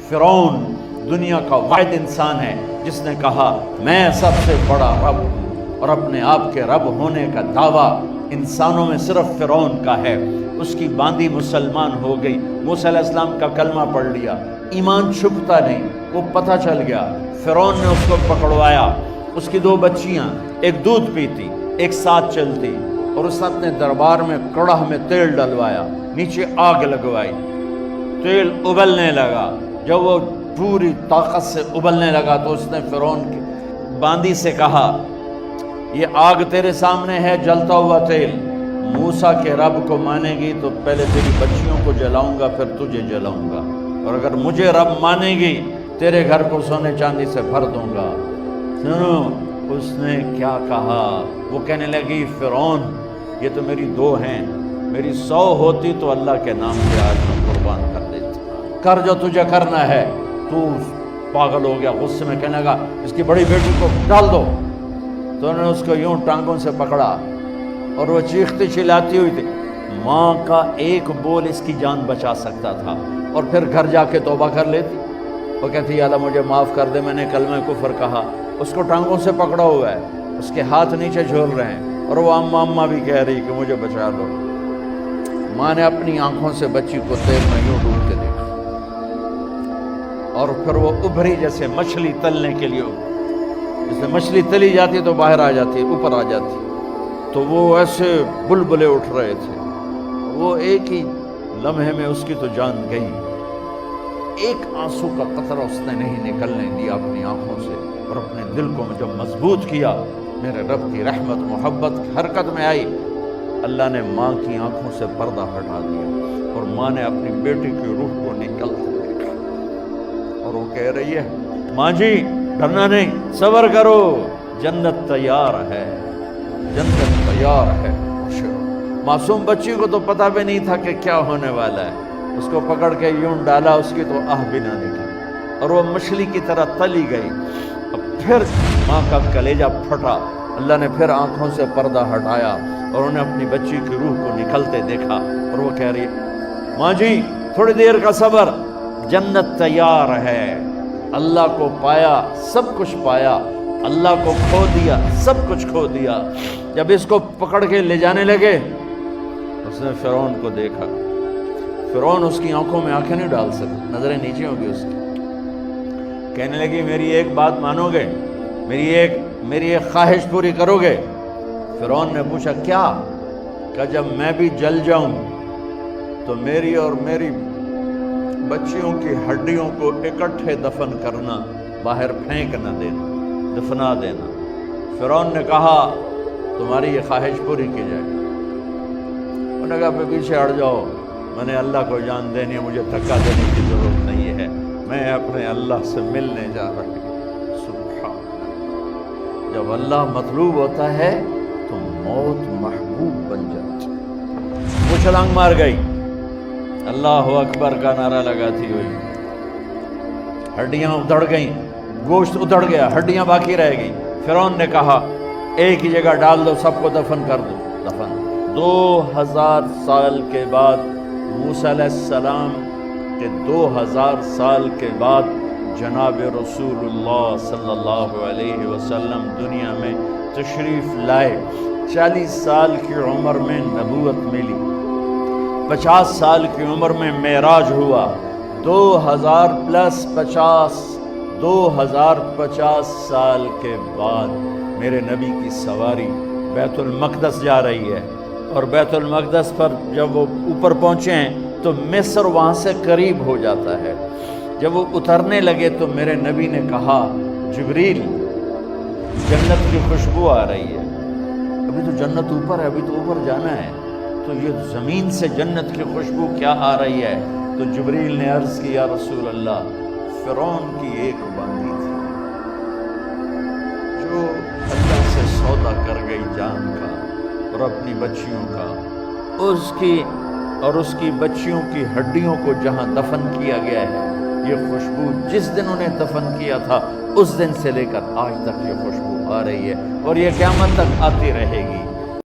فرعون دنیا کا واحد انسان ہے جس نے کہا میں سب سے بڑا رب ہوں، اور اپنے آپ کے رب ہونے کا دعویٰ انسانوں میں صرف فرعون کا ہے۔ اس کی باندی مسلمان ہو گئی، موسیٰ علیہ السلام کا کلمہ پڑھ لیا، ایمان چھپتا نہیں، وہ پتہ چل گیا۔ فرعون نے اس کو پکڑوایا، اس کی 2 بچیاں، ایک دودھ پیتی ایک ساتھ چلتی، اور اس نے اپنے دربار میں کڑاہ میں تیل ڈلوایا، نیچے آگ لگوائی، تیل ابلنے لگا۔ جب وہ پوری طاقت سے ابلنے لگا تو اس نے فرعون کی باندی سے کہا یہ آگ تیرے سامنے ہے، جلتا ہوا تیل، موسیٰ کے رب کو مانے گی تو پہلے تیری بچیوں کو جلاؤں گا پھر تجھے جلاؤں گا، اور اگر مجھے رب مانے گی تیرے گھر کو سونے چاندی سے بھر دوں گا۔ سنو اس نے کیا کہا، وہ کہنے لگی فرعون یہ تو میری 2 ہیں، میری 100 ہوتی تو اللہ کے نام سے آج میں قربان کر دیتی، کر جو تجھے کرنا ہے۔ تو پاگل ہو گیا، غصے میں کہنے لگا اس کی بڑی بیٹی کو ڈال دو۔ تو انہوں نے اس کو یوں ٹانگوں سے پکڑا اور وہ چیختی چلاتی ہوئی تھی۔ ماں کا ایک بول اس کی جان بچا سکتا تھا، اور پھر گھر جا کے توبہ کر لیتی۔ وہ کہتی یا اللہ مجھے معاف کر دے، میں نے کلمہ کفر کہا۔ اس کو ٹانگوں سے پکڑا ہوا ہے، اس کے ہاتھ نیچے جھول رہے ہیں، اور وہ اماں اماں بھی کہہ رہی کہ مجھے بچا لو۔ ماں نے اپنی آنکھوں سے بچی کو تیل میں یوں ڈوب کے دیکھا، اور پھر وہ ابھری جیسے مچھلی تلنے کے لیے، جیسے مچھلی تلی جاتی تو باہر آ جاتی، اوپر آ جاتی، تو وہ ایسے بلبلے اٹھ رہے تھے۔ وہ ایک ہی لمحے میں اس کی تو جان گئی، ایک آنسو کا قطرہ اس نے نہیں نکلنے دیا اپنی آنکھوں سے، اور اپنے دل کو جب مضبوط کیا، میرے رب کی رحمت محبت حرکت میں آئی۔ اللہ نے ماں کی آنکھوں سے پردہ ہٹا دیا، اور ماں نے اپنی بیٹی کی روح کو نکلتے دیکھا، اور وہ کہہ رہی ہے ماں جی ڈرنا نہیں، صبر کرو، جنت تیار ہے، جنت تیار ہے۔ معصوم بچی کو تو پتہ بھی نہیں تھا کہ کیا ہونے والا ہے، اس کو پکڑ کے یوں ڈالا، اس کی تو آہ بھی نہ نکلی، اور وہ مچھلی کی طرح تلی گئی۔ اب پھر ماں کا کلیجہ پھٹا، اللہ نے پھر آنکھوں سے پردہ ہٹایا، اور انہیں اپنی بچی کی روح کو نکلتے دیکھا، اور وہ کہہ رہی ہے ماں جی تھوڑی دیر کا صبر، جنت تیار ہے۔ اللہ کو پایا سب کچھ پایا، اللہ کو کھو دیا سب کچھ کھو دیا۔ جب اس کو پکڑ کے لے جانے لگے، اس نے فرعون کو دیکھا۔ فرعون اس کی آنکھوں میں آنکھیں نہیں ڈال سکتا، نظریں نیچے ہوگی اس کی۔ کہنے لگی میری ایک بات مانو گے، میری ایک خواہش پوری کرو گے؟ فرعون نے پوچھا کیا؟ کہ جب میں بھی جل جاؤں تو میری اور میری بچیوں کی ہڈیوں کو اکٹھے دفن کرنا، باہر پھینک نہ دینا، دفنا دینا۔ فرعون نے کہا تمہاری یہ خواہش پوری کی جائے۔ انہوں نے کہا پیچھے ہٹ جاؤ، میں نے اللہ کو جان دینی ہے، مجھے دھکا دینے کی ضرورت نہیں ہے، میں اپنے اللہ سے ملنے جا رہی ہوں۔ سبحان اللہ، جب اللہ مطلوب ہوتا ہے تو موت محبوب بن جاتی۔ وہ چھلانگ مار گئی، اللہ اکبر کا نعرہ لگاتی ہوئی، ہڈیاں ادھڑ گئیں، گوشت ادھڑ گیا، ہڈیاں باقی رہ گئی۔ فرعون نے کہا ایک ہی جگہ ڈال دو، سب کو دفن کر دو۔ دفن 2000 سال کے بعد، موسیٰ علیہ السلام کے 2000 سال کے بعد جناب رسول اللہ صلی اللہ علیہ وسلم دنیا میں تشریف لائے۔ 40 سال کی عمر میں نبوت ملی، 50 سال کی عمر میں معراج ہوا، 2050 سال کے بعد میرے نبی کی سواری بیت المقدس جا رہی ہے، اور بیت المقدس پر جب وہ اوپر پہنچے ہیں تو مصر وہاں سے قریب ہو جاتا ہے۔ جب وہ اترنے لگے تو میرے نبی نے کہا جبریل جنت کی خوشبو آ رہی ہے، ابھی تو جنت اوپر ہے، ابھی تو اوپر جانا ہے، تو یہ زمین سے جنت کی خوشبو کیا آ رہی ہے؟ تو جبریل نے عرض کی یا رسول اللہ فرعون کی ایک باندی تھی جو اللہ سے سودا کر گئی جان کا اور اپنی بچیوں کا، اس کی بچیوں کی ہڈیوں کو جہاں دفن کیا گیا ہے، یہ خوشبو جس دن انہیں دفن کیا تھا اس دن سے لے کر آج تک یہ خوشبو آ رہی ہے، اور یہ قیامت تک آتی رہے گی۔